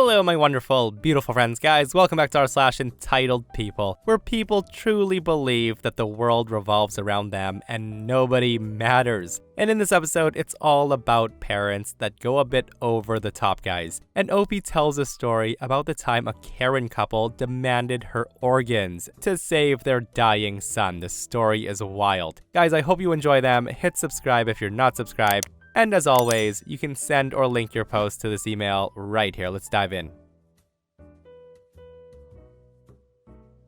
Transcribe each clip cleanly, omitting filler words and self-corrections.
Hello my wonderful, beautiful friends, guys. Welcome back to r/EntitledPeople, where people truly believe that the world revolves around them and nobody matters. And in this episode, it's all about parents that go a bit over the top, guys. And Opie tells a story about the time a Karen couple demanded her organs to save their dying son. The story is wild. Guys, I hope you enjoy them. Hit subscribe if you're not subscribed. And as always, you can send or link your post to this email right here. Let's dive in.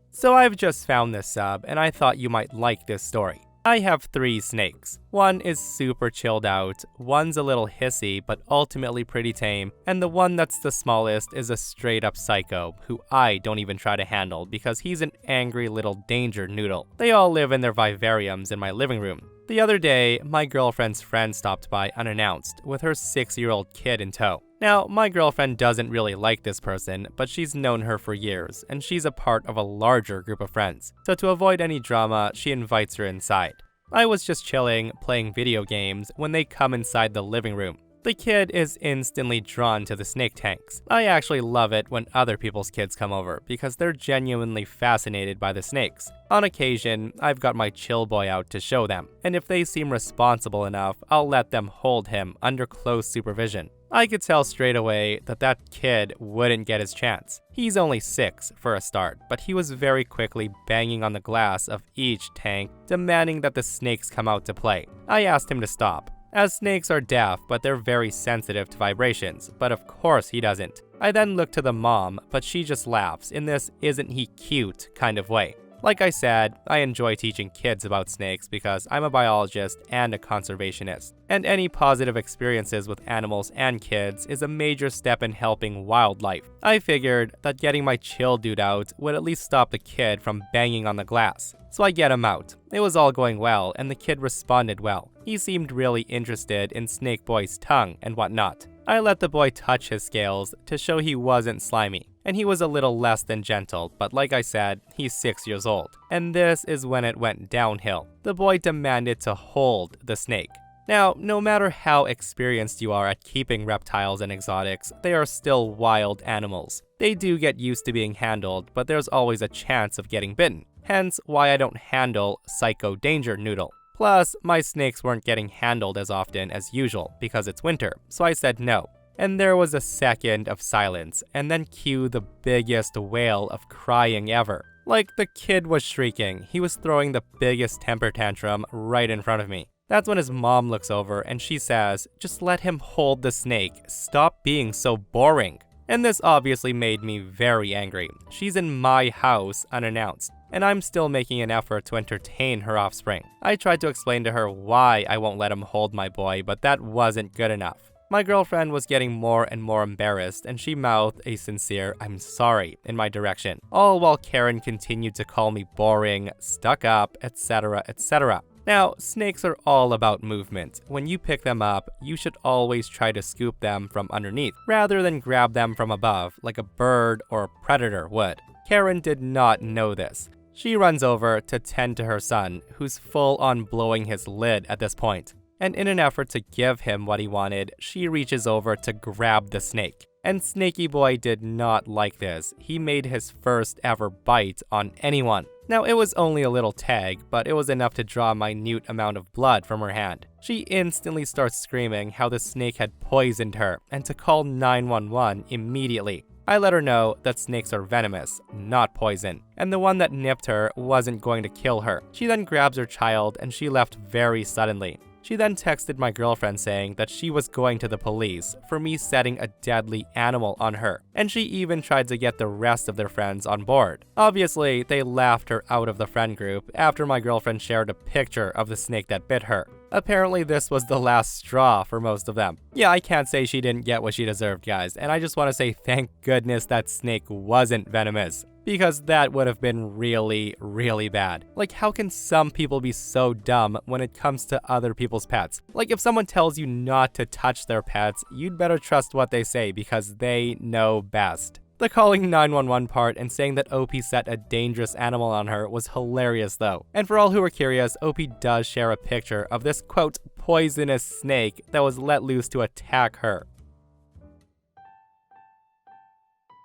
So I've just found this sub, and I thought you might like this story. I have 3 snakes. One is super chilled out, one's a little hissy but ultimately pretty tame, and the one that's the smallest is a straight up psycho, who I don't even try to handle because he's an angry little danger noodle. They all live in their vivariums in my living room. The other day, my girlfriend's friend stopped by unannounced with her 6-year-old kid in tow. Now, my girlfriend doesn't really like this person, but she's known her for years, and she's a part of a larger group of friends. So to avoid any drama, she invites her inside. I was just chilling, playing video games, when they come inside the living room. The kid is instantly drawn to the snake tanks. I actually love it when other people's kids come over because they're genuinely fascinated by the snakes. On occasion, I've got my chill boy out to show them, and if they seem responsible enough, I'll let them hold him under close supervision. I could tell straight away that that kid wouldn't get his chance. He's only 6 for a start, but he was very quickly banging on the glass of each tank, demanding that the snakes come out to play. I asked him to stop, as snakes are deaf, but they're very sensitive to vibrations, but of course he doesn't. I then look to the mom, but she just laughs in this "isn't he cute" kind of way. Like I said, I enjoy teaching kids about snakes because I'm a biologist and a conservationist, and any positive experiences with animals and kids is a major step in helping wildlife. I figured that getting my chill dude out would at least stop the kid from banging on the glass. So I get him out. It was all going well, and the kid responded well. He seemed really interested in Snake Boy's tongue and whatnot. I let the boy touch his scales to show he wasn't slimy, and he was a little less than gentle, but like I said, he's 6 years old. And this is when it went downhill. The boy demanded to hold the snake. Now, no matter how experienced you are at keeping reptiles and exotics, they are still wild animals. They do get used to being handled, but there's always a chance of getting bitten. Hence why I don't handle Psycho Danger Noodle. Plus, my snakes weren't getting handled as often as usual because it's winter, so I said no. And there was a second of silence, and then cue the biggest wail of crying ever. Like the kid was shrieking, he was throwing the biggest temper tantrum right in front of me. That's when his mom looks over and she says, "Just let him hold the snake, stop being so boring." And this obviously made me very angry. She's in my house unannounced, and I'm still making an effort to entertain her offspring. I tried to explain to her why I won't let him hold my boy, but that wasn't good enough. My girlfriend was getting more and more embarrassed, and she mouthed a sincere "I'm sorry" in my direction, all while Karen continued to call me boring, stuck up, etc., etc. Now, snakes are all about movement. When you pick them up, you should always try to scoop them from underneath, rather than grab them from above, like a bird or a predator would. Karen did not know this. She runs over to tend to her son, who's full on blowing his lid at this point. And in an effort to give him what he wanted, she reaches over to grab the snake. And Snaky Boy did not like this. He made his first ever bite on anyone. Now, it was only a little tag, but it was enough to draw a minute amount of blood from her hand. She instantly starts screaming how the snake had poisoned her, and to call 911 immediately. I let her know that snakes are venomous, not poison, and the one that nipped her wasn't going to kill her. She then grabs her child and she left very suddenly. She then texted my girlfriend saying that she was going to the police for me setting a deadly animal on her, and she even tried to get the rest of their friends on board. Obviously, they laughed her out of the friend group after my girlfriend shared a picture of the snake that bit her. Apparently, this was the last straw for most of them. Yeah, I can't say she didn't get what she deserved, guys, and I just want to say thank goodness that snake wasn't venomous, because that would have been really, really bad. Like, how can some people be so dumb when it comes to other people's pets? Like, if someone tells you not to touch their pets, you'd better trust what they say because they know best. The calling 911 part and saying that Opie set a dangerous animal on her was hilarious though. And for all who are curious, Opie does share a picture of this quote poisonous snake that was let loose to attack her.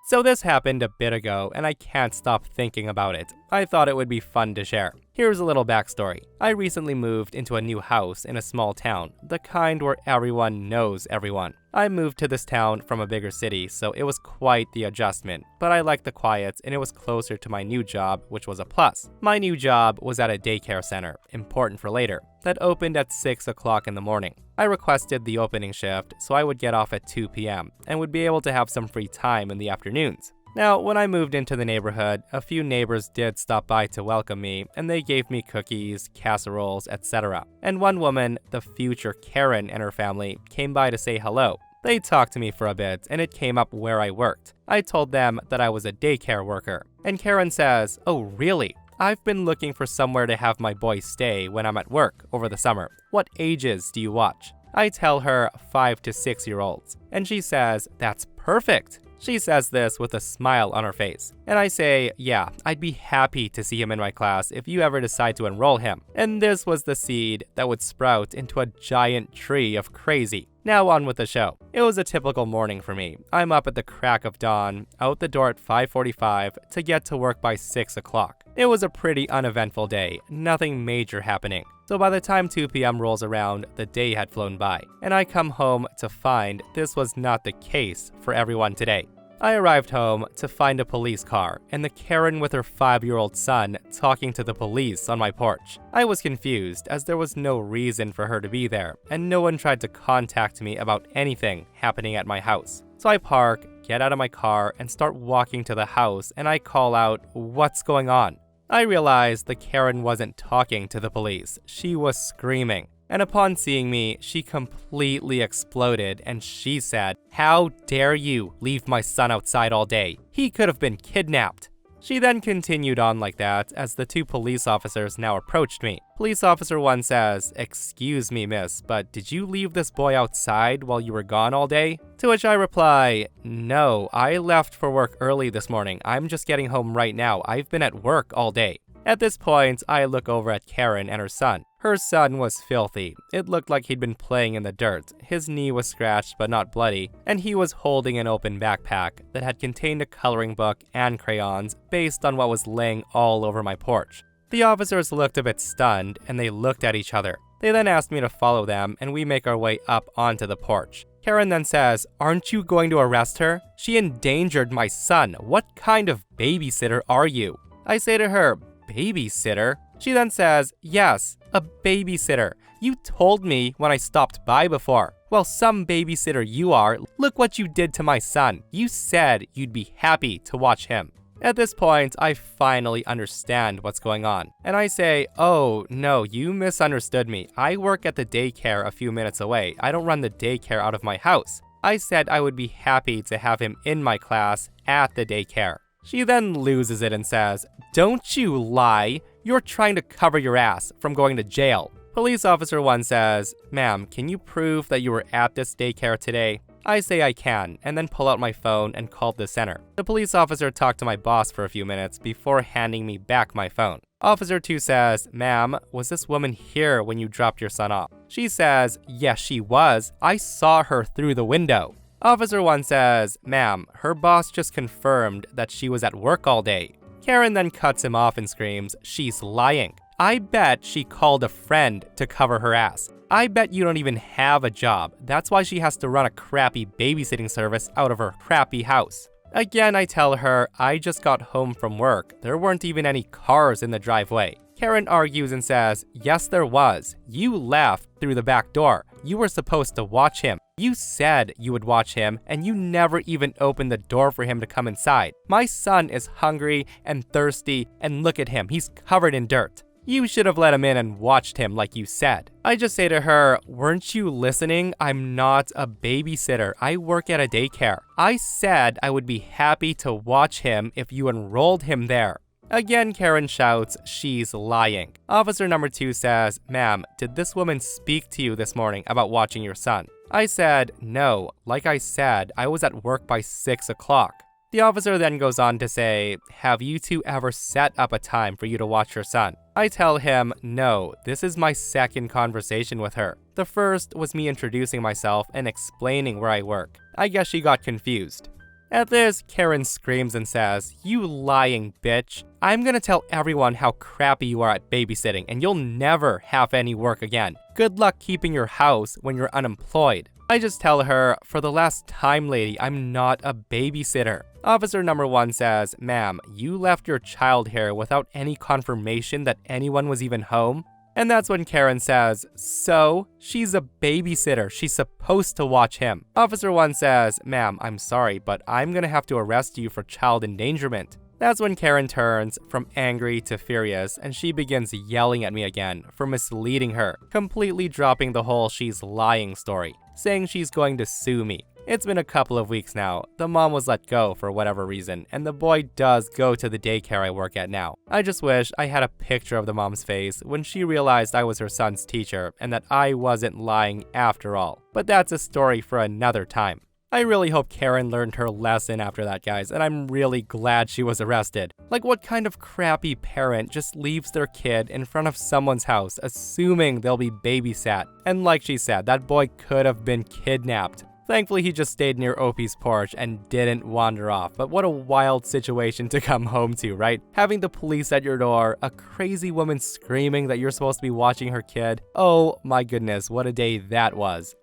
So this happened a bit ago, and I can't stop thinking about it. I thought it would be fun to share. Here's a little backstory. I recently moved into a new house in a small town, the kind where everyone knows everyone. I moved to this town from a bigger city, so it was quite the adjustment, but I liked the quiet and it was closer to my new job, which was a plus. My new job was at a daycare center, important for later, that opened at 6 o'clock in the morning. I requested the opening shift so I would get off at 2 p.m. and would be able to have some free time in the afternoons. Now, when I moved into the neighborhood, a few neighbors did stop by to welcome me, and they gave me cookies, casseroles, etc. And one woman, the future Karen, and her family came by to say hello. They talked to me for a bit, and it came up where I worked. I told them that I was a daycare worker. And Karen says, "Oh, really? I've been looking for somewhere to have my boy stay when I'm at work over the summer. What ages do you watch?" I tell her 5 to 6-year-olds, and she says, "That's perfect." She says this with a smile on her face. And I say, yeah, I'd be happy to see him in my class if you ever decide to enroll him. And this was the seed that would sprout into a giant tree of crazy. Now on with the show. It was a typical morning for me. I'm up at the crack of dawn, out the door at 5:45 to get to work by 6 o'clock. It was a pretty uneventful day, nothing major happening. So by the time 2 p.m. rolls around, the day had flown by, and I come home to find this was not the case for everyone today. I arrived home to find a police car and the Karen with her 5-year-old son talking to the police on my porch. I was confused as there was no reason for her to be there, and no one tried to contact me about anything happening at my house. So I park, get out of my car, and start walking to the house, and I call out, "What's going on?" I realized the Karen wasn't talking to the police, she was screaming. And upon seeing me, she completely exploded and she said, "How dare you leave my son outside all day? He could have been kidnapped." She then continued on like that as the 2 police officers now approached me. Police officer 1 says, "Excuse me, miss, but did you leave this boy outside while you were gone all day?" To which I reply, "No, I left for work early this morning. I'm just getting home right now. I've been at work all day." At this point, I look over at Karen and her son. Her son was filthy. It looked like he'd been playing in the dirt. His knee was scratched but not bloody, and he was holding an open backpack that had contained a coloring book and crayons based on what was laying all over my porch. The officers looked a bit stunned, and they looked at each other. They then asked me to follow them, and we make our way up onto the porch. Karen then says, "Aren't you going to arrest her? She endangered my son. What kind of babysitter are you?" I say to her, "Babysitter?" She then says, "Yes, a babysitter. You told me when I stopped by before. Well, some babysitter you are. Look what you did to my son. You said you'd be happy to watch him." At this point, I finally understand what's going on. And I say, "Oh, no, you misunderstood me. I work at the daycare a few minutes away. I don't run the daycare out of my house. I said I would be happy to have him in my class at the daycare." She then loses it and says, "Don't you lie. You're trying to cover your ass from going to jail." Police officer 1 says, "Ma'am, can you prove that you were at this daycare today?" I say I can, and then pull out my phone and call the center. The police officer talked to my boss for a few minutes before handing me back my phone. Officer 2 says, "Ma'am, was this woman here when you dropped your son off?" She says, "Yes, she was. I saw her through the window." Officer 1 says, "Ma'am, her boss just confirmed that she was at work all day." Karen then cuts him off and screams, "She's lying. I bet she called a friend to cover her ass. I bet you don't even have a job. That's why she has to run a crappy babysitting service out of her crappy house." Again, I tell her I just got home from work. There weren't even any cars in the driveway. Karen argues and says, "Yes, there was. You left through the back door. You were supposed to watch him. You said you would watch him, and you never even opened the door for him to come inside. My son is hungry and thirsty, and look at him. He's covered in dirt. You should have let him in and watched him like you said." I just say to her, "Weren't you listening? I'm not a babysitter. I work at a daycare. I said I would be happy to watch him if you enrolled him there." Again, Karen shouts, "She's lying." Officer number 2 says, "Ma'am, did this woman speak to you this morning about watching your son?" I said, "No. Like I said, I was at work by 6 o'clock. The officer then goes on to say, "Have you 2 ever set up a time for you to watch your son?" I tell him, "No, this is my second conversation with her. The first was me introducing myself and explaining where I work. I guess she got confused." At this, Karen screams and says, "You lying bitch. I'm gonna tell everyone how crappy you are at babysitting and you'll never have any work again. Good luck keeping your house when you're unemployed." I just tell her, "For the last time, lady, I'm not a babysitter." Officer number 1 says, "Ma'am, you left your child here without any confirmation that anyone was even home?" And that's when Karen says, "So? She's a babysitter. She's supposed to watch him." Officer 1 says, "Ma'am, I'm sorry, but I'm gonna have to arrest you for child endangerment." That's when Karen turns from angry to furious, and she begins yelling at me again for misleading her, completely dropping the whole "she's lying" story, saying she's going to sue me. It's been a couple of weeks now. The mom was let go for whatever reason, and the boy does go to the daycare I work at now. I just wish I had a picture of the mom's face when she realized I was her son's teacher and that I wasn't lying after all. But that's a story for another time. I really hope Karen learned her lesson after that, guys, and I'm really glad she was arrested. Like, what kind of crappy parent just leaves their kid in front of someone's house, assuming they'll be babysat? And like she said, that boy could have been kidnapped. Thankfully, he just stayed near Opie's porch and didn't wander off, but what a wild situation to come home to, right? Having the police at your door, a crazy woman screaming that you're supposed to be watching her kid. Oh my goodness, what a day that was.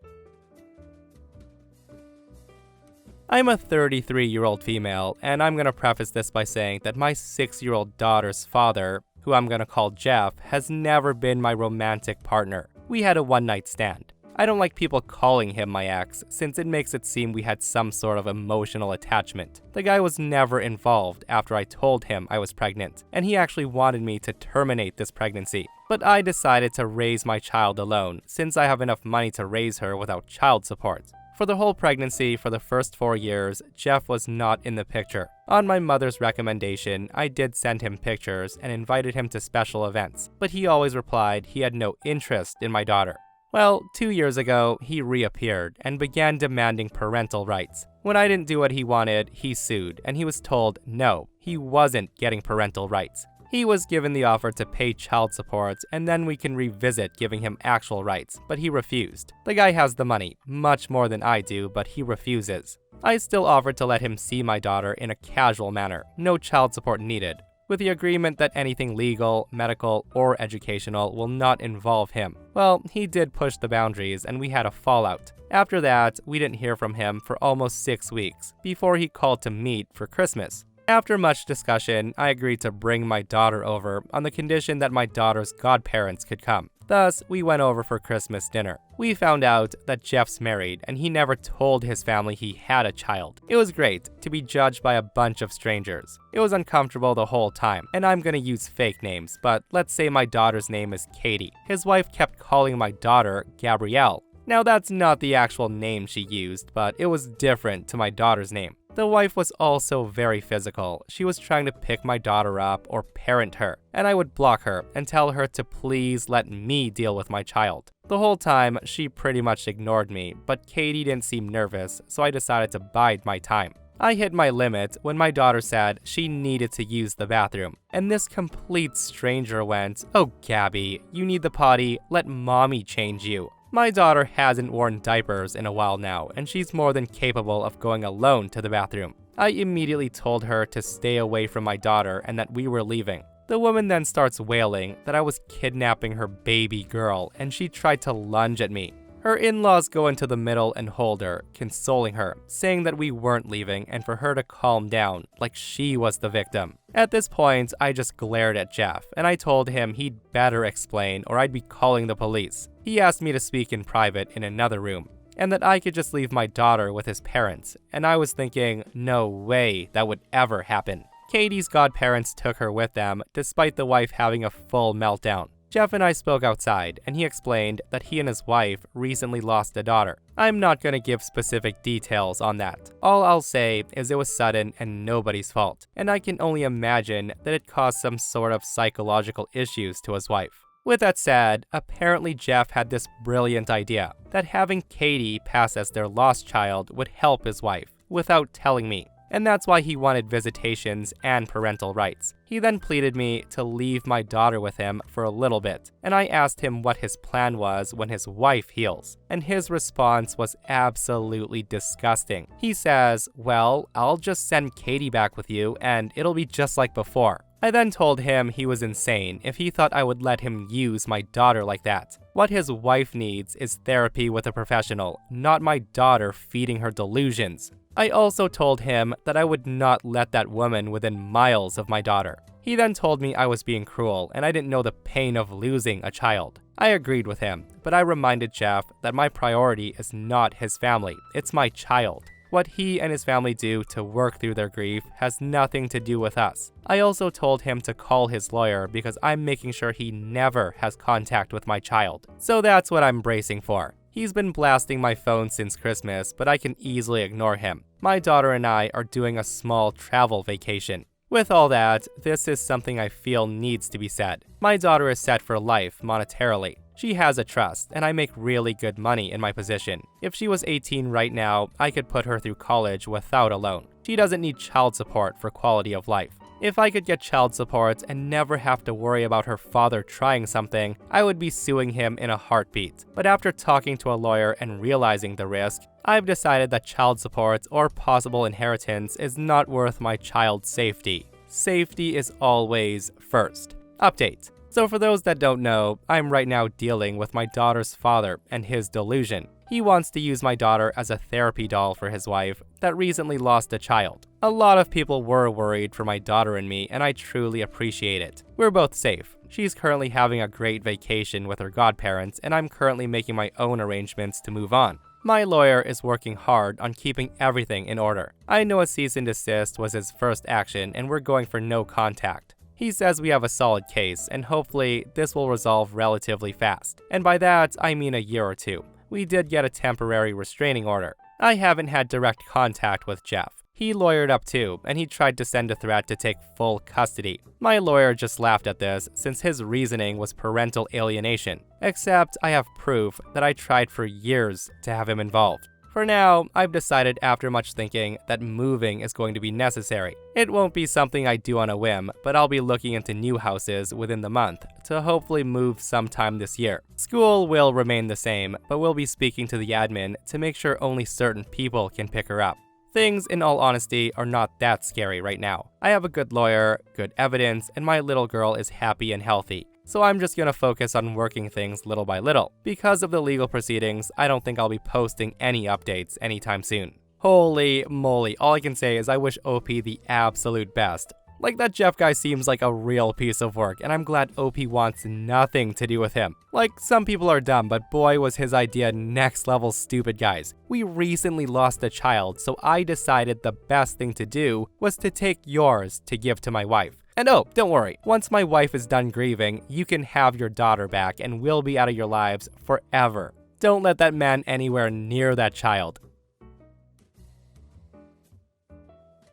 I'm a 33-year-old female, and I'm gonna preface this by saying that my 6-year-old daughter's father, who I'm gonna call Jeff, has never been my romantic partner. We had a one-night stand. I don't like people calling him my ex, since it makes it seem we had some sort of emotional attachment. The guy was never involved after I told him I was pregnant, and he actually wanted me to terminate this pregnancy. But I decided to raise my child alone, since I have enough money to raise her without child support. For the whole pregnancy, for the first 4 years, Jeff was not in the picture. On my mother's recommendation, I did send him pictures and invited him to special events, but he always replied he had no interest in my daughter. Well, 2 years ago, he reappeared and began demanding parental rights. When I didn't do what he wanted, he sued, and he was told no, he wasn't getting parental rights. He was given the offer to pay child support, and then we can revisit giving him actual rights, but he refused. The guy has the money, much more than I do, but he refuses. I still offered to let him see my daughter in a casual manner, no child support needed, with the agreement that anything legal, medical, or educational will not involve him. Well, he did push the boundaries and we had a fallout. After that, we didn't hear from him for almost 6 weeks, before he called to meet for Christmas. After much discussion, I agreed to bring my daughter over on the condition that my daughter's godparents could come. Thus, we went over for Christmas dinner. We found out that Jeff's married and he never told his family he had a child. It was great to be judged by a bunch of strangers. It was uncomfortable the whole time, and I'm gonna use fake names, but let's say my daughter's name is Katie. His wife kept calling my daughter Gabrielle. Now that's not the actual name she used, but it was different to my daughter's name. The wife was also very physical. She was trying to pick my daughter up or parent her, and I would block her and tell her to please let me deal with my child. The whole time, she pretty much ignored me, but Katie didn't seem nervous, so I decided to bide my time. I hit my limit when my daughter said she needed to use the bathroom, and this complete stranger went, "Oh, Gabby, you need the potty, let mommy change you." My daughter hasn't worn diapers in a while now, and she's more than capable of going alone to the bathroom. I immediately told her to stay away from my daughter and that we were leaving. The woman then starts wailing that I was kidnapping her baby girl, and she tried to lunge at me. Her in-laws go into the middle and hold her, consoling her, saying that we weren't leaving and for her to calm down, like she was the victim. At this point, I just glared at Jeff, and I told him he'd better explain or I'd be calling the police. He asked me to speak in private in another room, and that I could just leave my daughter with his parents, and I was thinking, no way that would ever happen. Katie's godparents took her with them, despite the wife having a full meltdown. Jeff and I spoke outside, and he explained that he and his wife recently lost a daughter. I'm not gonna give specific details on that. All I'll say is it was sudden and nobody's fault, and I can only imagine that it caused some sort of psychological issues to his wife. With that said, apparently Jeff had this brilliant idea that having Katie pass as their lost child would help his wife, without telling me. and that's why he wanted visitations and parental rights. He then pleaded me to leave my daughter with him for a little bit, and I asked him what his plan was when his wife heals, and his response was absolutely disgusting. He says, "Well, I'll just send Katie back with you and it'll be just like before." I then told him he was insane if he thought I would let him use my daughter like that. What his wife needs is therapy with a professional, not my daughter feeding her delusions. I also told him that I would not let that woman within miles of my daughter. He then told me I was being cruel and I didn't know the pain of losing a child. I agreed with him, but I reminded Jeff that my priority is not his family, it's my child. What he and his family do to work through their grief has nothing to do with us. I also told him to call his lawyer because I'm making sure he never has contact with my child. So that's what I'm bracing for. He's been blasting my phone since Christmas, but I can easily ignore him. My daughter and I are doing a small travel vacation. With all that, this is something I feel needs to be said. My daughter is set for life monetarily. She has a trust, and I make really good money in my position. If she was 18 right now, I could put her through college without a loan. She doesn't need child support for quality of life. If I could get child support and never have to worry about her father trying something, I would be suing him in a heartbeat. But after talking to a lawyer and realizing the risk, I've decided that child support or possible inheritance is not worth my child's safety. Safety is always first. Update. So for those that don't know, I'm right now dealing with my daughter's father and his delusion. He wants to use my daughter as a therapy doll for his wife that recently lost a child. A lot of people were worried for my daughter and me, and I truly appreciate it. We're both safe. She's currently having a great vacation with her godparents, and I'm currently making my own arrangements to move on. My lawyer is working hard on keeping everything in order. I know a cease and desist was his first action, and we're going for no contact. He says we have a solid case, and hopefully this will resolve relatively fast. And by that, I mean a year or two. We did get a temporary restraining order. I haven't had direct contact with Jeff. He lawyered up too, and he tried to send a threat to take full custody. My lawyer just laughed at this, since his reasoning was parental alienation. Except I have proof that I tried for years to have him involved. For now, I've decided after much thinking that moving is going to be necessary. It won't be something I do on a whim, but I'll be looking into new houses within the month to hopefully move sometime this year. School will remain the same, but we'll be speaking to the admin to make sure only certain people can pick her up. Things, in all honesty, are not that scary right now. I have a good lawyer, good evidence, and my little girl is happy and healthy. So I'm just gonna focus on working things little by little. Because of the legal proceedings, I don't think I'll be posting any updates anytime soon. Holy moly, all I can say is I wish OP the absolute best. Like, that Jeff guy seems like a real piece of work, and I'm glad OP wants nothing to do with him. Like, some people are dumb, but boy was his idea next level stupid, guys. We recently lost a child, so I decided the best thing to do was to take yours to give to my wife. And oh, don't worry, once my wife is done grieving, you can have your daughter back and we'll be out of your lives forever. Don't let that man anywhere near that child.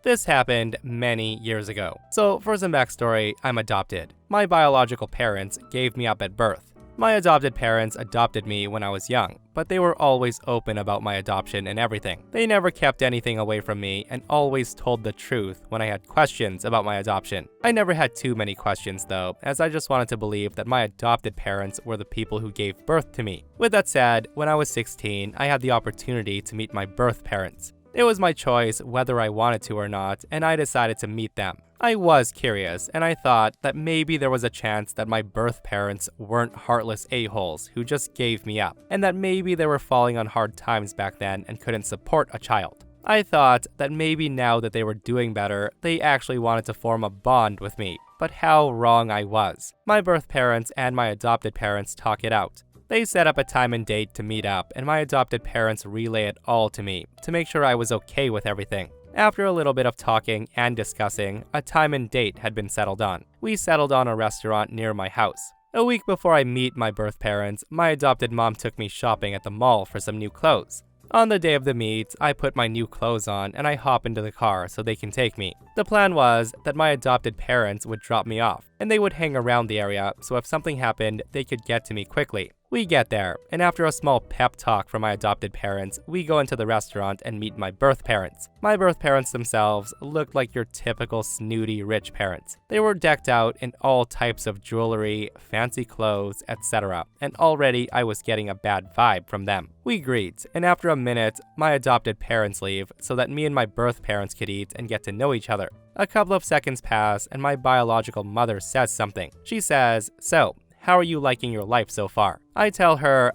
This happened many years ago. So for some backstory, I'm adopted. My biological parents gave me up at birth. My adopted parents adopted me when I was young, but they were always open about my adoption and everything. They never kept anything away from me and always told the truth when I had questions about my adoption. I never had too many questions though, as I just wanted to believe that my adopted parents were the people who gave birth to me. With that said, when I was 16, I had the opportunity to meet my birth parents. It was my choice whether I wanted to or not, and I decided to meet them. I was curious, and I thought that maybe there was a chance that my birth parents weren't heartless a-holes who just gave me up, and that maybe they were falling on hard times back then and couldn't support a child. I thought that maybe now that they were doing better, they actually wanted to form a bond with me, but how wrong I was. My birth parents and my adopted parents talk it out. They set up a time and date to meet up, and my adopted parents relay it all to me to make sure I was okay with everything. After a little bit of talking and discussing, a time and date had been settled on. We settled on a restaurant near my house. A week before I meet my birth parents, my adopted mom took me shopping at the mall for some new clothes. On the day of the meet, I put my new clothes on and I hop into the car so they can take me. The plan was that my adopted parents would drop me off, and they would hang around the area, so if something happened, they could get to me quickly. We get there, and after a small pep talk from my adopted parents, we go into the restaurant and meet my birth parents. My birth parents themselves looked like your typical snooty rich parents. They were decked out in all types of jewelry, fancy clothes, etc., and already I was getting a bad vibe from them. We greet, and after a minute, my adopted parents leave so that me and my birth parents could eat and get to know each other. A couple of seconds pass, and my biological mother says something. She says, "So, how are you liking your life so far?" I tell her,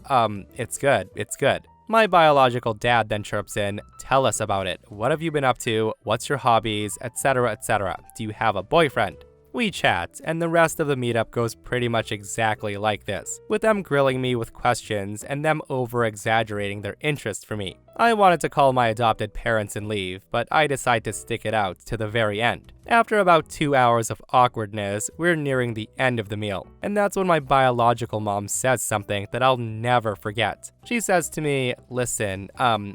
it's good. My biological dad then chirps in, "Tell us about it. What have you been up to? What's your hobbies? Etc., etc. Do you have a boyfriend?" We chat, and the rest of the meetup goes pretty much exactly like this, with them grilling me with questions and them over-exaggerating their interest for me. I wanted to call my adopted parents and leave, but I decide to stick it out to the very end. After about 2 hours of awkwardness, we're nearing the end of the meal, and that's when my biological mom says something that I'll never forget. She says to me, "Listen,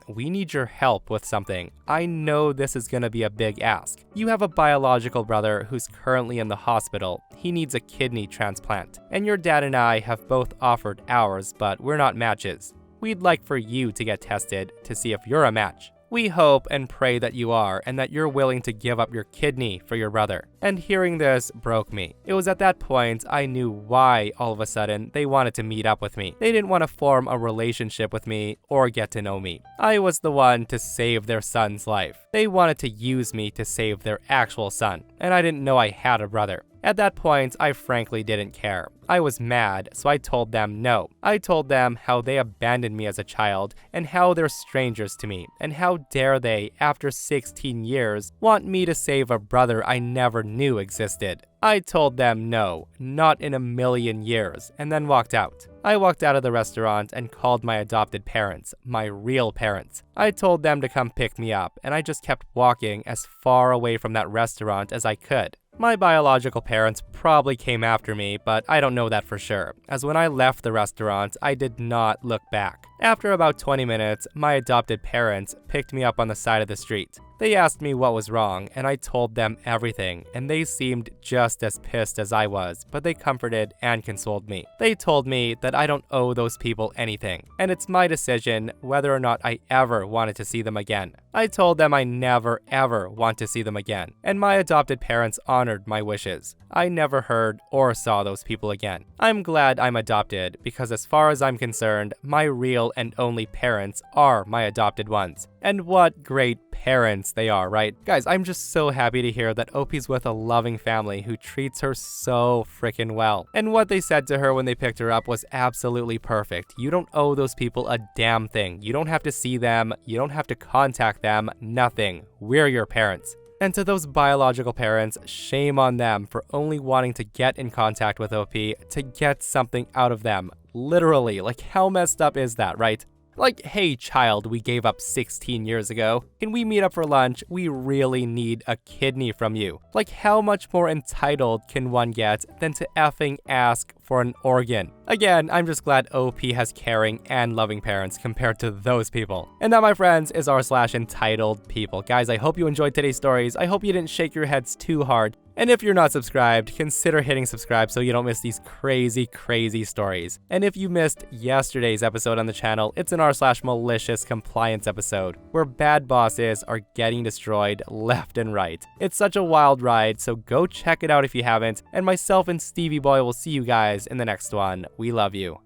we need your help with something. I know this is gonna be a big ask. You have a biological brother who's currently in the hospital. He needs a kidney transplant, and your dad and I have both offered ours, but we're not matches. We'd like for you to get tested to see if you're a match. We hope and pray that you are, and that you're willing to give up your kidney for your brother." And hearing this broke me. It was at that point I knew why all of a sudden they wanted to meet up with me. They didn't want to form a relationship with me or get to know me. I was the one to save their son's life. They wanted to use me to save their actual son, and I didn't know I had a brother. At that point, I frankly didn't care. I was mad, so I told them no. I told them how they abandoned me as a child, and how they're strangers to me, and how dare they, after 16 years, want me to save a brother I never knew existed. I told them no, not in a million years, and then walked out. I walked out of the restaurant and called my adopted parents, my real parents. I told them to come pick me up, and I just kept walking as far away from that restaurant as I could. My biological parents probably came after me, but I don't know that for sure, as when I left the restaurant, I did not look back. After about 20 minutes, my adopted parents picked me up on the side of the street. They asked me what was wrong, and I told them everything, and they seemed just as pissed as I was, but they comforted and consoled me. They told me that I don't owe those people anything, and it's my decision whether or not I ever wanted to see them again. I told them I never ever want to see them again, and my adopted parents honored my wishes. I never heard or saw those people again. I'm glad I'm adopted, because as far as I'm concerned, my real and only parents are my adopted ones. And what great parents they are, right? Guys, I'm just so happy to hear that Opie's with a loving family who treats her so freaking well. And what they said to her when they picked her up was absolutely perfect. You don't owe those people a damn thing. You don't have to see them. You don't have to contact them. Nothing. We're your parents. And to those biological parents, shame on them for only wanting to get in contact with OP to get something out of them. Literally, like how messed up is that, right? Like, hey child, we gave up 16 years ago. Can we meet up for lunch? We really need a kidney from you. Like, how much more entitled can one get than to effing ask for an organ? Again, I'm just glad OP has caring and loving parents compared to those people. And that, my friends, is r/entitled people. Guys, I hope you enjoyed today's stories. I hope you didn't shake your heads too hard. And if you're not subscribed, consider hitting subscribe so you don't miss these crazy stories. And if you missed yesterday's episode on the channel, it's an r/malicious compliance episode, where bad bosses are getting destroyed left and right. It's such a wild ride, so go check it out if you haven't, and myself and Stevie Boy will see you guys in the next one. We love you.